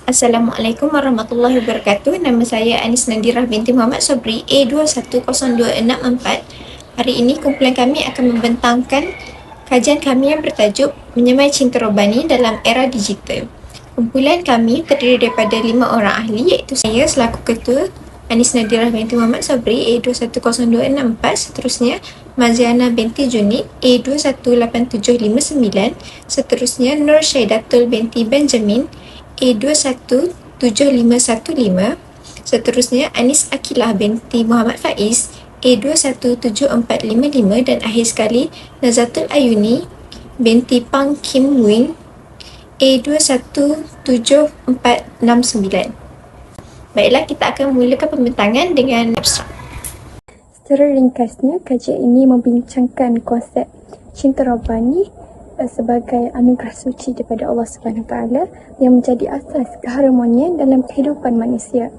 Assalamualaikum warahmatullahi wabarakatuh. Nama saya Anis Nadirah binti Muhammad Sobri, A210264. Hari ini kumpulan kami akan membentangkan kajian kami yang bertajuk Menyamai Cinta Robani dalam Era Digital. Kumpulan kami terdiri daripada 5 orang ahli, iaitu saya selaku ketua, Anis Nadirah binti Muhammad Sobri, A210264. Seterusnya Maziana binti Junid, A21879. Seterusnya Nur Syaidatul binti Benjamin, A217515. Seterusnya Anis Akilah binti Muhammad Faiz, A217455. Dan akhir sekali Nazatul Ayuni binti Pang Kim Wing, A217469. Baiklah, kita akan memulakan pembentangan dengan abstrak. Secara ringkasnya, kajian ini membincangkan konsep cinta Rabbani sebagai anugerah suci daripada Allah SWT yang menjadi asas keharmonian dalam kehidupan manusia.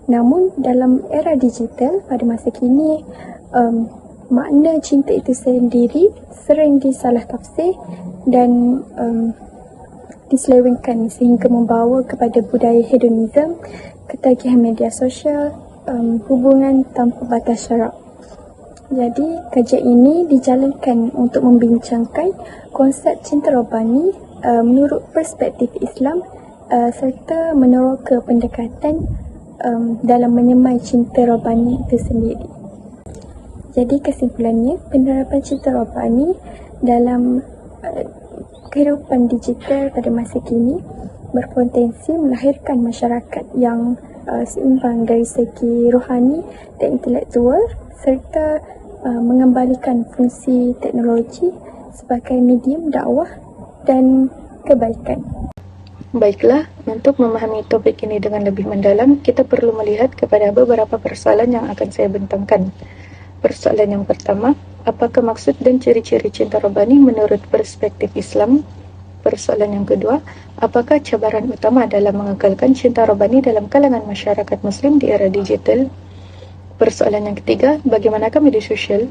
Namun dalam era digital pada masa kini, makna cinta itu sendiri sering disalah tafsir dan diselewengkan sehingga membawa kepada budaya hedonisme, ketagihan media sosial, hubungan tanpa batas syarak. Jadi, kajian ini dijalankan untuk membincangkan konsep cinta Rabbani menurut perspektif Islam serta meneroka pendekatan dalam menyemai cinta Rabbani itu sendiri. Jadi, kesimpulannya, penerapan cinta Rabbani dalam kehidupan digital pada masa kini berpotensi melahirkan masyarakat yang seimbang dari segi rohani dan intelektual serta mengembalikan fungsi teknologi sebagai medium dakwah dan kebaikan. Baiklah, untuk memahami topik ini dengan lebih mendalam, kita perlu melihat kepada beberapa persoalan yang akan saya bentangkan. Persoalan yang pertama, apakah maksud dan ciri-ciri cinta Rabbani menurut perspektif Islam? Persoalan yang kedua, apakah cabaran utama dalam mengekalkan cinta Rabbani dalam kalangan masyarakat Muslim di era digital? Persoalan yang ketiga, bagaimanakah media sosial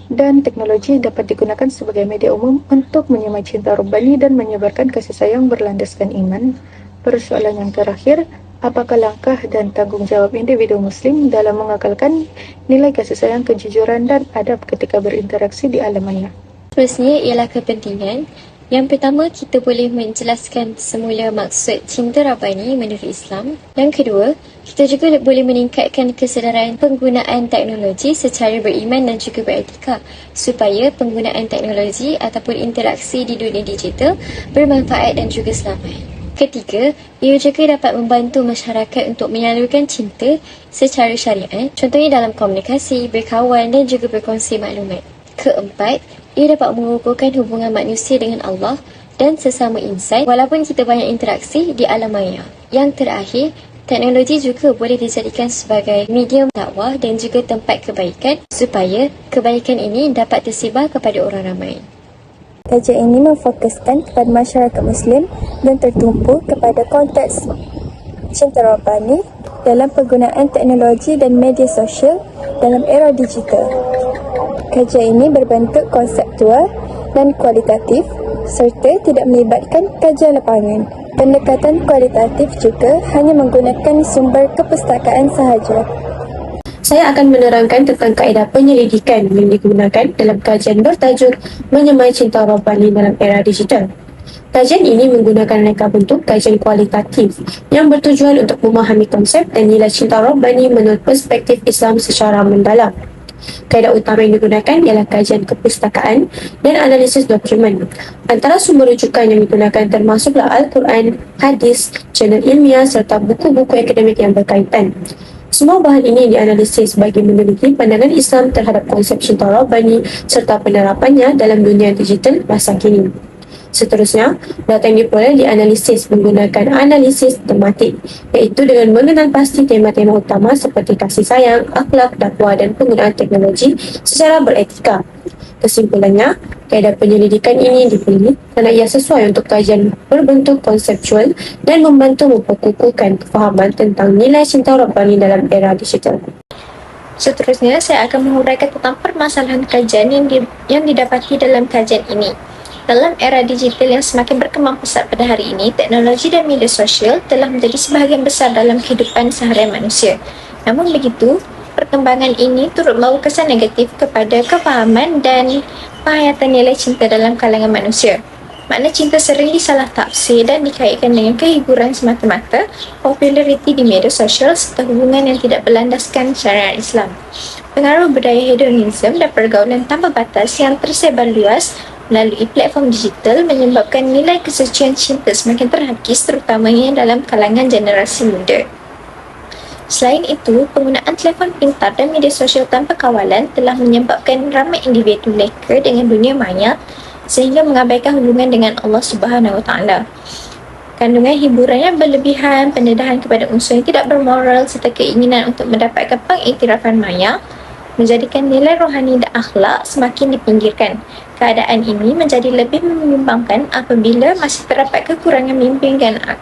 dan teknologi dapat digunakan sebagai media umum untuk menyamai cinta Rabbani dan menyebarkan kasih sayang berlandaskan iman? Persoalan yang terakhir, apakah langkah dan tanggungjawab individu Muslim dalam mengekalkan nilai kasih sayang, kejujuran dan adab ketika berinteraksi di alam maya? Seterusnya ialah kepentingan. Yang pertama, kita boleh menjelaskan semula maksud cinta Rabbani menurut Islam. Yang kedua, kita juga boleh meningkatkan kesedaran penggunaan teknologi secara beriman dan juga beretika supaya penggunaan teknologi ataupun interaksi di dunia digital bermanfaat dan juga selamat. Ketiga, ia juga dapat membantu masyarakat untuk menyalurkan cinta secara syariat, contohnya dalam komunikasi, berkawan dan juga berkongsi maklumat. Keempat, ia dapat mengukuhkan hubungan manusia dengan Allah dan sesama insan walaupun kita banyak interaksi di alam maya. Yang terakhir, teknologi juga boleh dijadikan sebagai medium dakwah dan juga tempat kebaikan supaya kebaikan ini dapat tersebar kepada orang ramai. Kajian ini memfokuskan kepada masyarakat Muslim dan tertumpu kepada konteks cinta Rabbani dalam penggunaan teknologi dan media sosial dalam era digital. Kajian ini berbentuk konseptual dan kualitatif serta tidak melibatkan kajian lapangan. Pendekatan kualitatif juga hanya menggunakan sumber kepustakaan sahaja. Saya akan menerangkan tentang kaedah penyelidikan yang digunakan dalam kajian bertajuk Menyamai Cinta Rabbani dalam Era Digital. Kajian ini menggunakan reka bentuk kajian kualitatif yang bertujuan untuk memahami konsep dan nilai cinta Rabbani menurut perspektif Islam secara mendalam. Kaedah utama yang digunakan ialah kajian kepustakaan dan analisis dokumen. Antara sumber rujukan yang digunakan termasuklah Al-Quran, hadis, jurnal ilmiah serta buku-buku akademik yang berkaitan. Semua bahan ini dianalisis bagi meneliti pandangan Islam terhadap konsep cinta Rabbani serta penerapannya dalam dunia digital masa kini. Seterusnya, data yang diperoleh dianalisis menggunakan analisis tematik, iaitu dengan mengenal pasti tema-tema utama seperti kasih sayang, akhlak, dakwah dan penggunaan teknologi secara beretika. Kesimpulannya, kaedah penyelidikan ini dipilih kerana ia sesuai untuk kajian berbentuk konseptual dan membantu memperkukuhkan kefahaman tentang nilai cinta Rabbani dalam era digital. Seterusnya, saya akan menguraikan tentang permasalahan kajian yang didapati dalam kajian ini. Dalam era digital yang semakin berkembang pesat pada hari ini, teknologi dan media sosial telah menjadi sebahagian besar dalam kehidupan seharian manusia. Namun begitu, perkembangan ini turut membawa kesan negatif kepada kefahaman dan penghayatan nilai cinta dalam kalangan manusia. Makna cinta sering disalah tafsir dan dikaitkan dengan kehiburan semata-mata, populariti di media sosial serta hubungan yang tidak berlandaskan syariat Islam. Pengaruh budaya hedonisme dan pergaulan tanpa batas yang tersebar luas melalui platform digital menyebabkan nilai kesucian cinta semakin terhakis, terutamanya dalam kalangan generasi muda. Selain itu, penggunaan telefon pintar dan media sosial tanpa kawalan telah menyebabkan ramai individu leka dengan dunia maya sehingga mengabaikan hubungan dengan Allah Subhanahu Wa Taala. Kandungan hiburan yang berlebihan, pendedahan kepada unsur yang tidak bermoral serta keinginan untuk mendapatkan pengiktirafan maya menjadikan nilai rohani dan akhlak semakin dipinggirkan. Keadaan ini menjadi lebih membimbangkan apabila masih terdapat kekurangan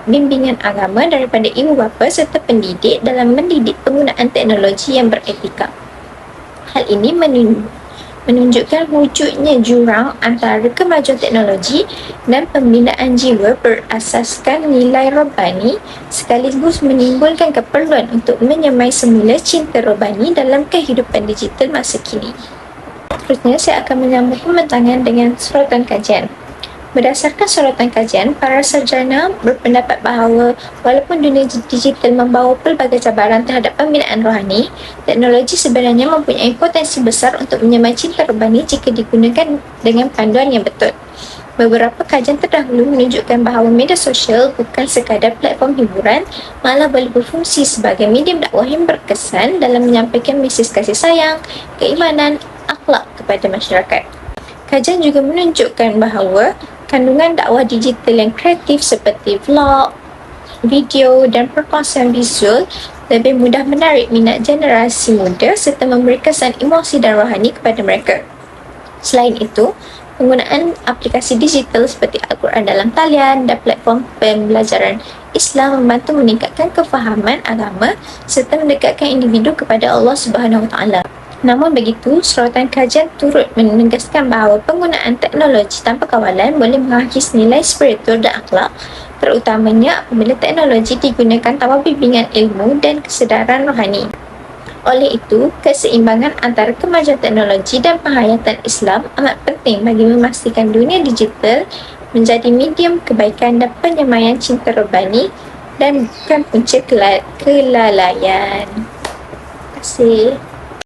bimbingan agama daripada ibu bapa serta pendidik dalam mendidik penggunaan teknologi yang beretika. Hal ini menunjukkan wujudnya jurang antara kemajuan teknologi dan pembinaan jiwa berasaskan nilai robbani sekaligus menimbulkan keperluan untuk menyemai semula cinta robbani dalam kehidupan digital masa kini. Seterusnya, saya akan menyambung pembentangan dengan sorotan kajian. Berdasarkan sorotan kajian, para sarjana berpendapat bahawa walaupun dunia digital membawa pelbagai cabaran terhadap pembinaan rohani, teknologi sebenarnya mempunyai potensi besar untuk menyemai cinta rohani jika digunakan dengan panduan yang betul. Beberapa kajian terdahulu menunjukkan bahawa media sosial bukan sekadar platform hiburan, malah boleh berfungsi sebagai medium dakwah yang berkesan dalam menyampaikan mesej kasih sayang, keimanan, akhlak kepada masyarakat. Kajian juga menunjukkan bahawa kandungan dakwah digital yang kreatif seperti vlog, video dan perkongsian visual lebih mudah menarik minat generasi muda serta memberi kesan emosi dan rohani kepada mereka. Selain itu, penggunaan aplikasi digital seperti Al-Quran dalam talian dan platform pembelajaran Islam membantu meningkatkan kefahaman agama serta mendekatkan individu kepada Allah Subhanahu Wa Taala. Namun begitu, sorotan kajian turut menegaskan bahawa penggunaan teknologi tanpa kawalan boleh menghakis nilai spiritual dan akhlak, terutamanya apabila teknologi digunakan tanpa bimbingan ilmu dan kesedaran rohani. Oleh itu, keseimbangan antara kemajuan teknologi dan penghayatan Islam amat penting bagi memastikan dunia digital menjadi medium kebaikan dan penyemaian cinta robbani dan bukan punca kelalaian. Terima kasih.